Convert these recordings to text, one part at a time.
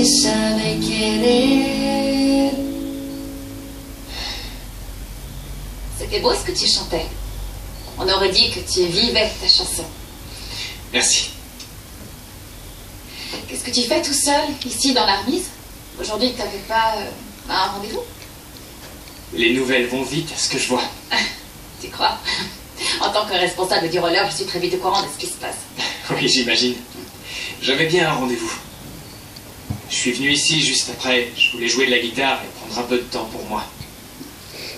sabe querer. C'était beau ce que tu chantais. On aurait dit que tu vivais ta chanson. Merci. Qu'est-ce que tu fais tout seul, ici dans la remise? Aujourd'hui, tu n'avais pas un rendez-vous? Les nouvelles vont vite, à ce que je vois. Tu crois? En tant que responsable du roller, je suis très vite au courant de ce qui se passe. Oui, j'imagine. J'avais bien un rendez-vous. Je suis venu ici juste après. Je voulais jouer de la guitare et prendre un peu de temps pour moi.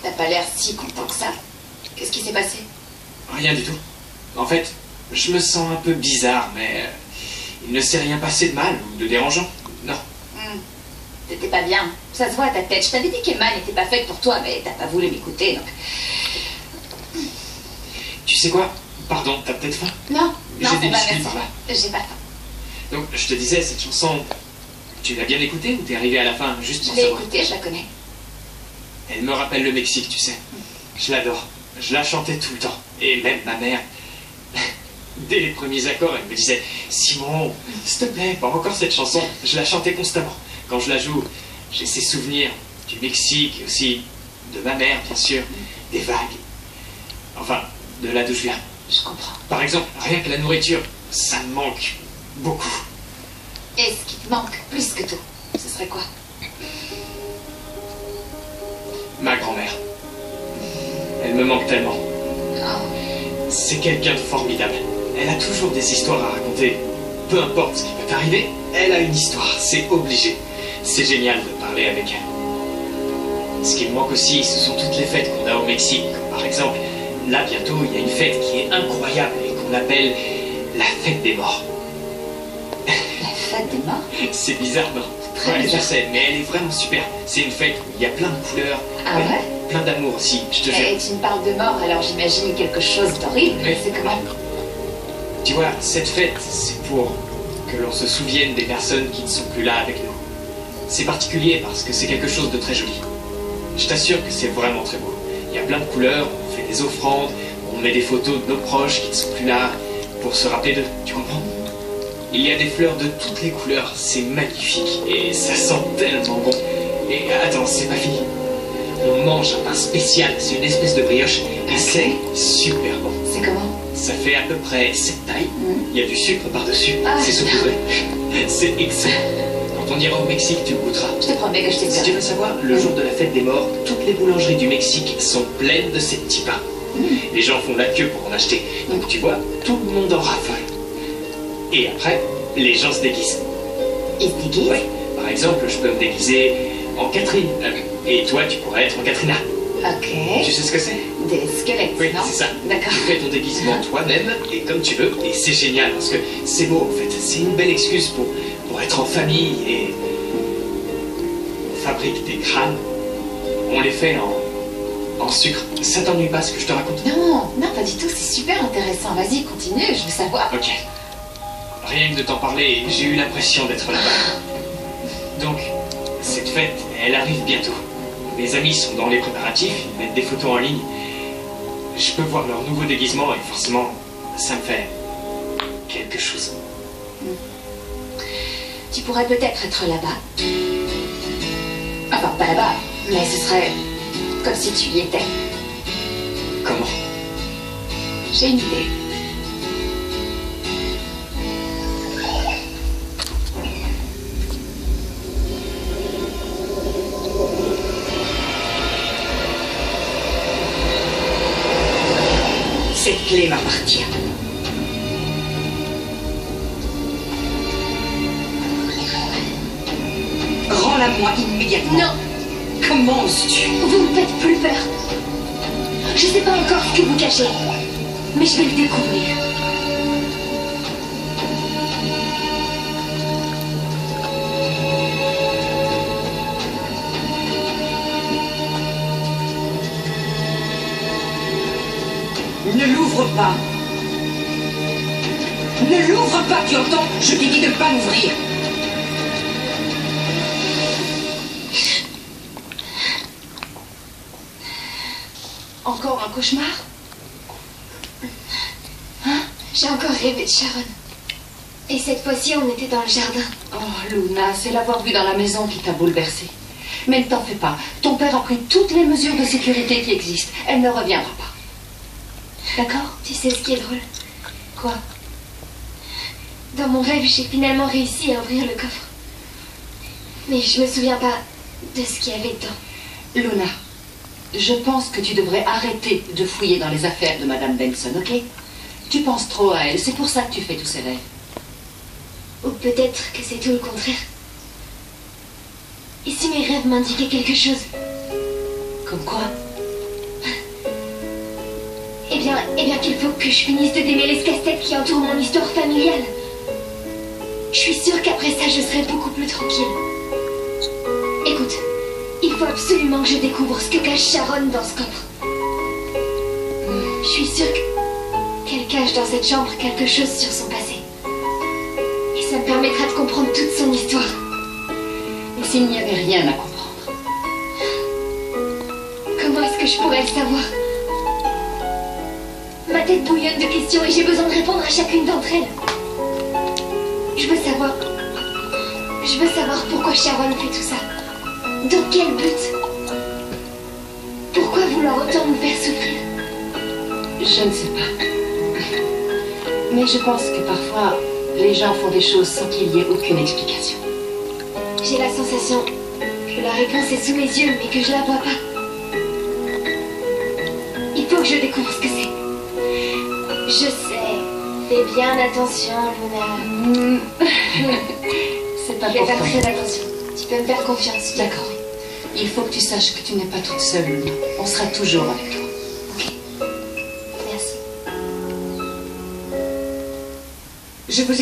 T'as pas l'air si content que ça. Qu'est-ce qui s'est passé? Rien du tout. En fait, je me sens un peu bizarre, mais il ne s'est rien passé de mal ou de dérangeant. Non. T'étais pas bien. Ça se voit à ta tête. Je t'avais dit qu'Emma n'était pas faite pour toi, mais t'as pas voulu m'écouter, donc... Tu sais quoi? Pardon, t'as peut-être faim? Non, J'ai des biscuits par là. J'ai pas faim. Donc, je te disais, cette chanson, tu l'as bien écoutée ou t'es arrivé à la fin juste pour Je l'ai savoir? écoutée, je la connais. Elle me rappelle le Mexique, tu sais. Je l'adore. Je la chantais tout le temps. Et même ma mère, dès les premiers accords, elle me disait « Simon, s'il te plaît, pas encore cette chanson ». Je la chantais constamment. Quand je la joue, j'ai ces souvenirs du Mexique et aussi de ma mère, bien sûr, des vagues. Enfin, de là d'où je viens. Je comprends. Par exemple, rien que la nourriture, ça me manque beaucoup. Et ce qui te manque plus que tout, ce serait quoi? Ma grand-mère. Elle me manque tellement. Oh. C'est quelqu'un de formidable. Elle a toujours des histoires à raconter. Peu importe ce qui peut arriver, elle a une histoire. C'est obligé. C'est génial de parler avec elle. Ce qui me manque aussi, ce sont toutes les fêtes qu'on a au Mexique. Comme par exemple, là bientôt, il y a une fête qui est incroyable et qu'on appelle la fête des morts. La fête des morts? C'est bizarre, non? Très Ouais, bizarre. je sais, mais elle est vraiment super. C'est une fête où il y a plein de couleurs. Ah ouais? Plein d'amour aussi, je te jure. Et tu me parles de mort, alors j'imagine quelque chose d'horrible. Mais- C'est comment? Tu vois, cette fête, c'est pour que l'on se souvienne des personnes qui ne sont plus là avec nous. C'est particulier parce que c'est quelque chose de très joli. Je t'assure que c'est vraiment très beau. Il y a plein de couleurs, on fait des offrandes, on met des photos de nos proches qui ne sont plus là pour se rappeler d'eux, tu comprends? Il y a des fleurs de toutes les couleurs, c'est magnifique et ça sent tellement bon. Et attends, c'est pas fini. On mange un pain spécial, c'est une espèce de brioche et c'est super bon. C'est comment? Ça fait à peu près cette taille. Il y a du sucre par-dessus. Ah, c'est saupoudré. C'est excellent. Quand on ira au Mexique, tu le goûteras. Je te promets que je Si tu t'espère. veux savoir, le jour de la fête des morts, toutes les boulangeries du Mexique sont pleines de ces petits pains. Les gens font la queue pour en acheter. Donc tu vois, tout le monde en raffole. Et après, les gens se déguisent. Ils se déguisent? Oui. Par exemple, je peux me déguiser en Catherine. Et toi, tu pourrais être en Katrina. Ok. Tu sais ce que c'est? Des squelettes, Oui, non? c'est ça. D'accord. Tu fais ton déguisement toi-même et comme tu veux. Et c'est génial parce que c'est beau en fait. C'est une belle excuse pour être en famille et on fabrique des crânes. On les fait en sucre. Ça t'ennuie pas ce que je te raconte? Non, non, pas du tout. C'est super intéressant. Vas-y, continue, je veux savoir. Ok. Rien que de t'en parler, j'ai eu l'impression d'être là-bas. Donc, cette fête, elle arrive bientôt. Mes amis sont dans les préparatifs, ils mettent des photos en ligne. Je peux voir leur nouveau déguisement et forcément, ça me fait quelque chose. Tu pourrais peut-être être là-bas. Enfin, pas là-bas, mais ce serait comme si tu y étais. Comment? J'ai une idée. Cette clé m'appartient. Rends-la-moi immédiatement. Non, Comment oses-tu? vous me faites plus peur. Je sais pas encore ce que vous cachez, mais je vais le découvrir. Ne l'ouvre pas. Ne l'ouvre pas, tu entends? Je t'ai dit de ne pas l'ouvrir. Encore un cauchemar? Hein? J'ai encore rêvé de Sharon. Et cette fois-ci, on était dans le jardin. Oh, Luna, c'est l'avoir vue dans la maison qui t'a bouleversée. Mais ne t'en fais pas. Ton père a pris toutes les mesures de sécurité qui existent. Elle ne reviendra pas. D'accord? Tu sais ce qui est drôle? Quoi? Dans mon rêve, j'ai finalement réussi à ouvrir le coffre. Mais je me souviens pas de ce qu'il y avait dedans. Luna, je pense que tu devrais arrêter de fouiller dans les affaires de Madame Benson, ok? Tu penses trop à elle, c'est pour ça que tu fais tous ces rêves. Ou peut-être que c'est tout le contraire. Et si mes rêves m'indiquaient quelque chose? Comme quoi? Eh bien qu'il faut que je finisse de démêler ce casse-tête qui entoure mon histoire familiale. Je suis sûre qu'après ça, je serai beaucoup plus tranquille. Écoute, il faut absolument que je découvre ce que cache Sharon dans ce coffre. Je suis sûre qu'elle cache dans cette chambre quelque chose sur son passé. Et ça me permettra de comprendre toute son histoire. Et s'il n'y avait rien à comprendre? Comment est-ce que je pourrais le savoir? Ma tête bouillonne de questions et j'ai besoin de répondre à chacune d'entre elles. Je veux savoir pourquoi Sharon fait tout ça. Dans quel but? Pourquoi vouloir autant nous faire souffrir? Je ne sais pas. Mais je pense que parfois, les gens font des choses sans qu'il y ait aucune explication. J'ai la sensation que la réponse est sous mes yeux, mais que je la vois pas. Il faut que je découvre ce que c'est. Je sais. Fais bien attention, Luna. C'est pas Je vais pour faire toi. très attention. Tu peux me faire confiance. D'accord. Il faut que tu saches que tu n'es pas toute seule, Luna. On sera toujours avec toi. Ok. Merci. Je vous